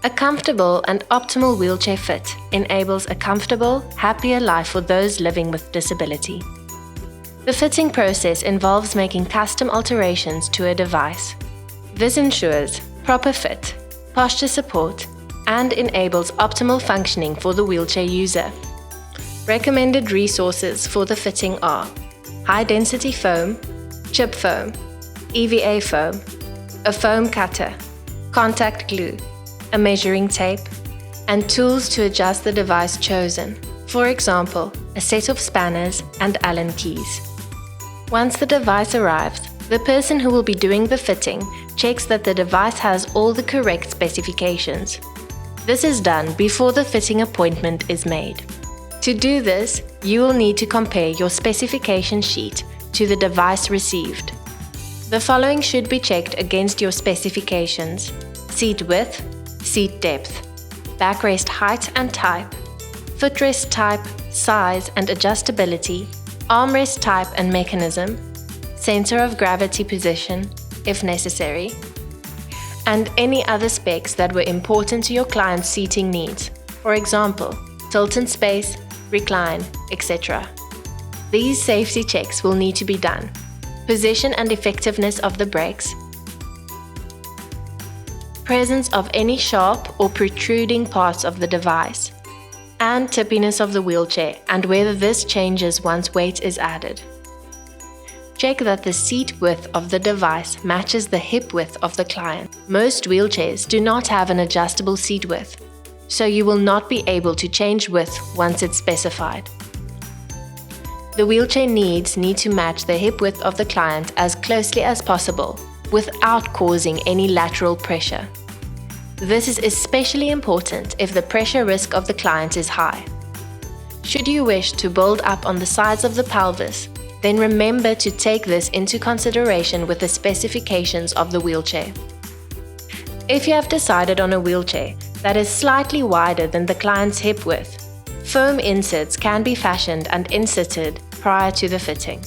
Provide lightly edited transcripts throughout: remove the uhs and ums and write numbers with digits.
A comfortable and optimal wheelchair fit enables a comfortable, happier life for those living with disability. The fitting process involves making custom alterations to a device. This ensures proper fit, posture support, and enables optimal functioning for the wheelchair user. Recommended resources for the fitting are high-density foam, chip foam, EVA foam, a foam cutter, contact glue, a measuring tape, and tools to adjust the device chosen, for example, a set of spanners and Allen keys. Once the device arrives, the person who will be doing the fitting checks that the device has all the correct specifications. This is done before the fitting appointment is made. To do this, you will need to compare your specification sheet to the device received. The following should be checked against your specifications: seat width, seat depth, backrest height and type, footrest type, size and adjustability, armrest type and mechanism, center of gravity position, if necessary, and any other specs that were important to your client's seating needs, for example, tilt in space, recline, etc. These safety checks will need to be done. Position and effectiveness of the brakes, presence of any sharp or protruding parts of the device, and tippiness of the wheelchair and whether this changes once weight is added. Check that the seat width of the device matches the hip width of the client. Most wheelchairs do not have an adjustable seat width, so you will not be able to change width once it's specified. The wheelchair needs need to match the hip width of the client as closely as possible without causing any lateral pressure. This is especially important if the pressure risk of the client is high. Should you wish to build up on the sides of the pelvis, then remember to take this into consideration with the specifications of the wheelchair. If you have decided on a wheelchair that is slightly wider than the client's hip width, foam inserts can be fashioned and inserted prior to the fitting.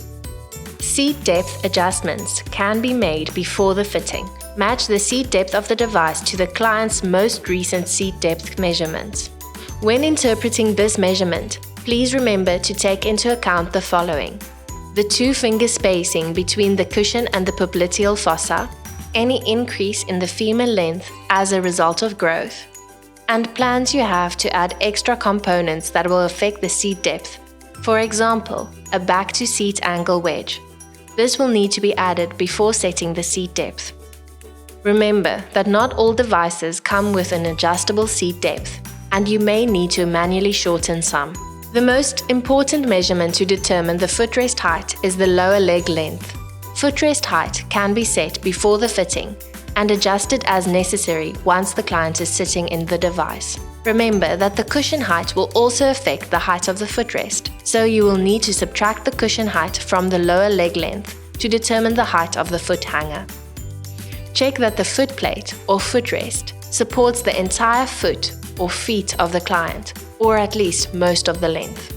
Seat depth adjustments can be made before the fitting. Match the seat depth of the device to the client's most recent seat depth measurements. When interpreting this measurement, please remember to take into account the following: the 2-finger spacing between the cushion and the popliteal fossa, any increase in the femur length as a result of growth, and plans you have to add extra components that will affect the seat depth. For example, a back-to-seat angle wedge. This will need to be added before setting the seat depth. Remember that not all devices come with an adjustable seat depth, and you may need to manually shorten some. The most important measurement to determine the footrest height is the lower leg length. Footrest height can be set before the fitting and adjusted as necessary once the client is sitting in the device. Remember that the cushion height will also affect the height of the footrest, so you will need to subtract the cushion height from the lower leg length to determine the height of the foot hanger. Check that the foot plate or footrest supports the entire foot or feet of the client, or at least most of the length.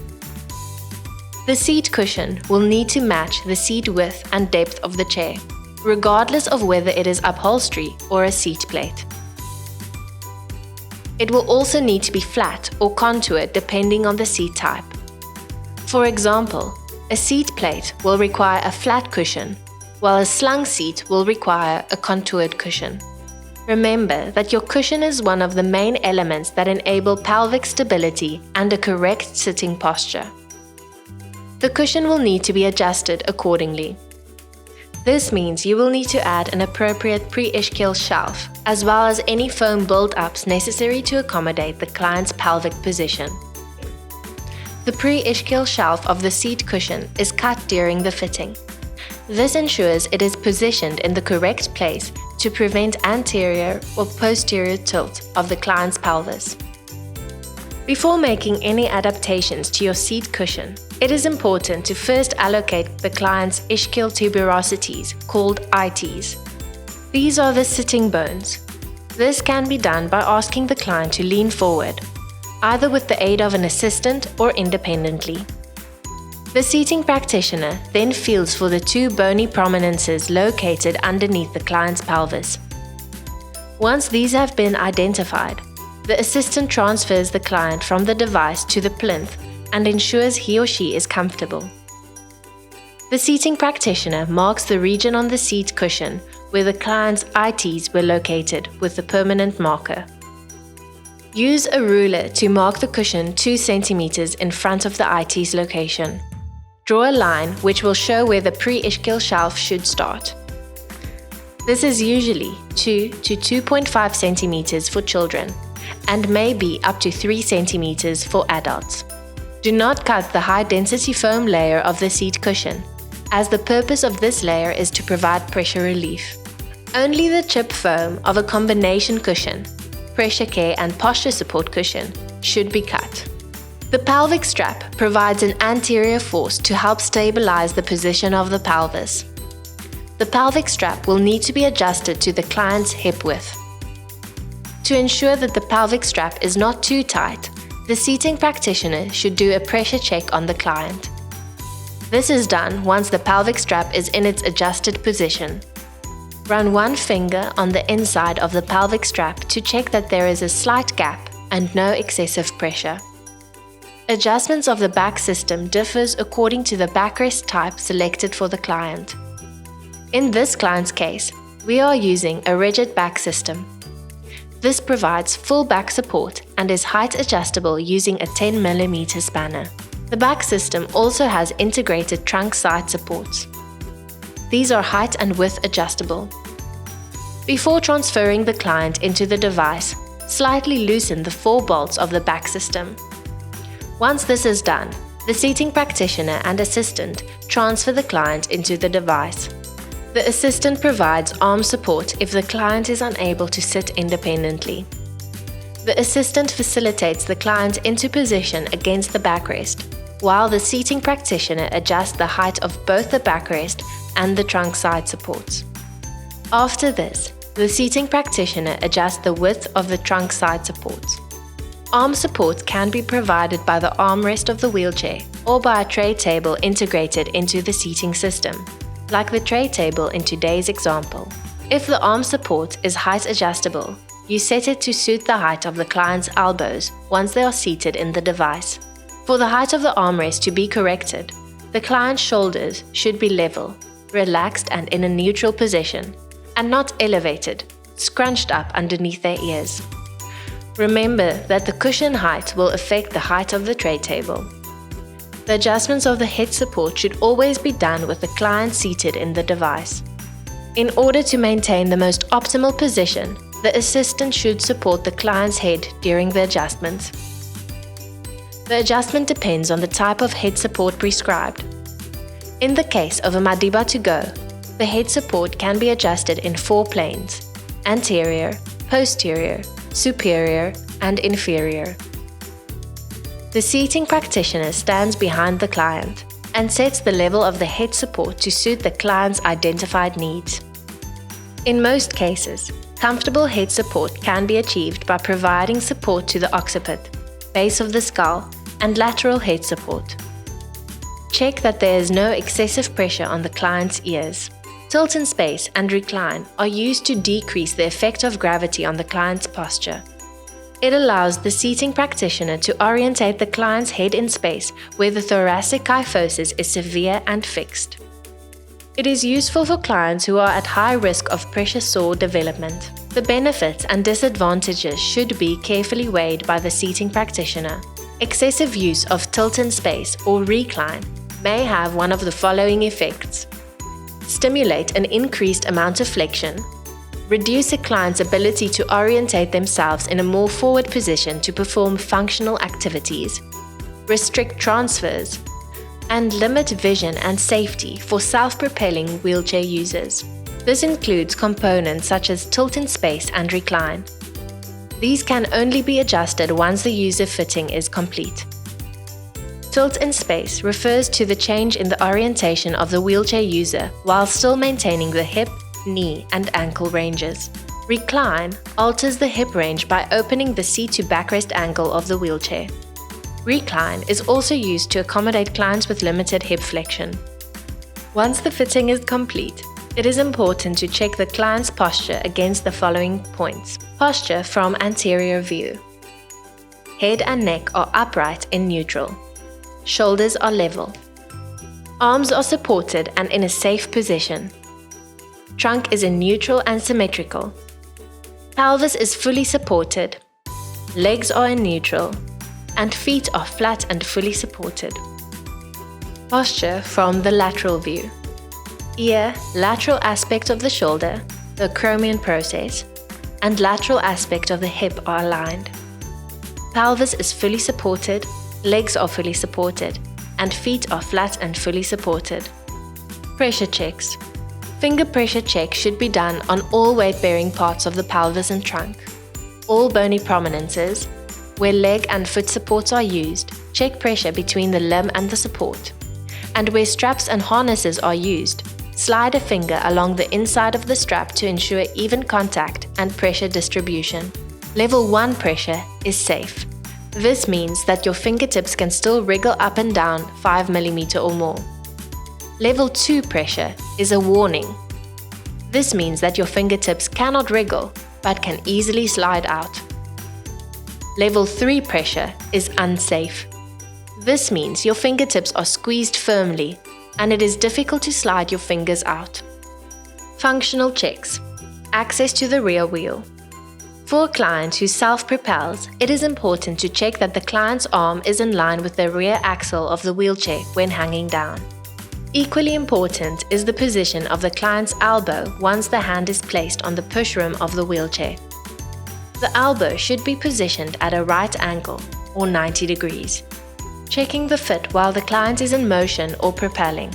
The seat cushion will need to match the seat width and depth of the chair, regardless of whether it is upholstery or a seat plate. It will also need to be flat or contoured depending on the seat type. For example, a seat plate will require a flat cushion, while a slung seat will require a contoured cushion. Remember that your cushion is one of the main elements that enable pelvic stability and a correct sitting posture. The cushion will need to be adjusted accordingly. This means you will need to add an appropriate pre-ischial shelf, as well as any foam build-ups necessary to accommodate the client's pelvic position. The pre-ischial shelf of the seat cushion is cut during the fitting. This ensures it is positioned in the correct place to prevent anterior or posterior tilt of the client's pelvis. Before making any adaptations to your seat cushion, it is important to first allocate the client's ischial tuberosities, called ITs. These are the sitting bones. This can be done by asking the client to lean forward, either with the aid of an assistant or independently. The seating practitioner then feels for the 2 bony prominences located underneath the client's pelvis. Once these have been identified, The assistant transfers the client from the device to the plinth and ensures he or she is comfortable. The seating practitioner marks the region on the seat cushion where the client's ITs were located with the permanent marker. Use a ruler to mark the cushion 2 cm in front of the IT's location. Draw a line which will show where the pre-ischial shelf should start. This is usually 2 to 2.5 cm for children and may be up to 3 cm for adults. Do not cut the high-density foam layer of the seat cushion, as the purpose of this layer is to provide pressure relief. Only the chip foam of a combination cushion, pressure care and posture support cushion should be cut. The pelvic strap provides an anterior force to help stabilize the position of the pelvis. The pelvic strap will need to be adjusted to the client's hip width. To ensure that the pelvic strap is not too tight, the seating practitioner should do a pressure check on the client. This is done once the pelvic strap is in its adjusted position. Run one finger on the inside of the pelvic strap to check that there is a slight gap and no excessive pressure. Adjustments of the back system differs according to the backrest type selected for the client. In this client's case, we are using a rigid back system. This provides full back support and is height adjustable using a 10 mm spanner. The back system also has integrated trunk side supports. These are height and width adjustable. Before transferring the client into the device, slightly loosen the 4 bolts of the back system. Once this is done, the seating practitioner and assistant transfer the client into the device. The assistant provides arm support if the client is unable to sit independently. The assistant facilitates the client into position against the backrest, while the seating practitioner adjusts the height of both the backrest and the trunk side supports. After this, the seating practitioner adjusts the width of the trunk side supports. Arm support can be provided by the armrest of the wheelchair or by a tray table integrated into the seating system, like the tray table in today's example. If the arm support is height adjustable, you set it to suit the height of the client's elbows once they are seated in the device. For the height of the armrest to be corrected, the client's shoulders should be level, relaxed and in a neutral position, and not elevated, scrunched up underneath their ears. Remember that the cushion height will affect the height of the tray table. The adjustments of the head support should always be done with the client seated in the device. In order to maintain the most optimal position, the assistant should support the client's head during the adjustments. The adjustment depends on the type of head support prescribed. In the case of a Madiba to go, the head support can be adjusted in 4 planes: anterior, posterior, superior, and inferior. The seating practitioner stands behind the client and sets the level of the head support to suit the client's identified needs. In most cases, comfortable head support can be achieved by providing support to the occiput, base of the skull, and lateral head support. Check that there is no excessive pressure on the client's ears. Tilt in space and recline are used to decrease the effect of gravity on the client's posture. It allows the seating practitioner to orientate the client's head in space where the thoracic kyphosis is severe and fixed. It is useful for clients who are at high risk of pressure sore development. The benefits and disadvantages should be carefully weighed by the seating practitioner. Excessive use of tilt in space or recline may have one of the following effects: stimulate an increased amount of flexion, reduce a client's ability to orientate themselves in a more forward position to perform functional activities, restrict transfers, and limit vision and safety for self-propelling wheelchair users. This includes components such as tilt in space and recline. These can only be adjusted once the user fitting is complete. Tilt in space refers to the change in the orientation of the wheelchair user while still maintaining the hip, knee, and ankle ranges. Recline alters the hip range by opening the seat to backrest angle of the wheelchair. Recline is also used to accommodate clients with limited hip flexion. Once the fitting is complete, it is important to check the client's posture against the following points. Posture from anterior view. head and neck are upright in neutral. Shoulders are level. Arms are supported and in a safe position. Trunk is in neutral and symmetrical. Pelvis is fully supported. Legs are in neutral. And feet are flat and fully supported. Posture from the lateral view. Ear, lateral aspect of the shoulder, the acromion process, and lateral aspect of the hip are aligned. Pelvis is fully supported, legs are fully supported, and feet are flat and fully supported. Pressure checks. Finger pressure check should be done on all weight-bearing parts of the pelvis and trunk. All bony prominences, where leg and foot supports are used, check pressure between the limb and the support. And where straps and harnesses are used, slide a finger along the inside of the strap to ensure even contact and pressure distribution. Level 1 pressure is safe. This means that your fingertips can still wriggle up and down 5 mm or more. Level 2 pressure is a warning. This means that your fingertips cannot wriggle, but can easily slide out. Level 3 pressure is unsafe. This means your fingertips are squeezed firmly, and it is difficult to slide your fingers out. Functional checks. Access to the rear wheel. For a client who self-propels, it is important to check that the client's arm is in line with the rear axle of the wheelchair when hanging down. Equally important is the position of the client's elbow once the hand is placed on the pushroom of the wheelchair. The elbow should be positioned at a right angle, or 90 degrees. Checking the fit while the client is in motion or propelling.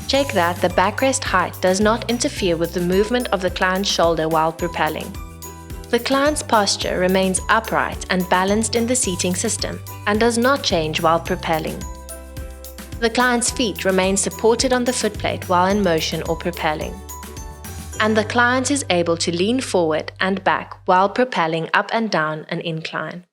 Check that the backrest height does not interfere with the movement of the client's shoulder while propelling. The client's posture remains upright and balanced in the seating system and does not change while propelling. The client's feet remain supported on the footplate while in motion or propelling. And the client is able to lean forward and back while propelling up and down an incline.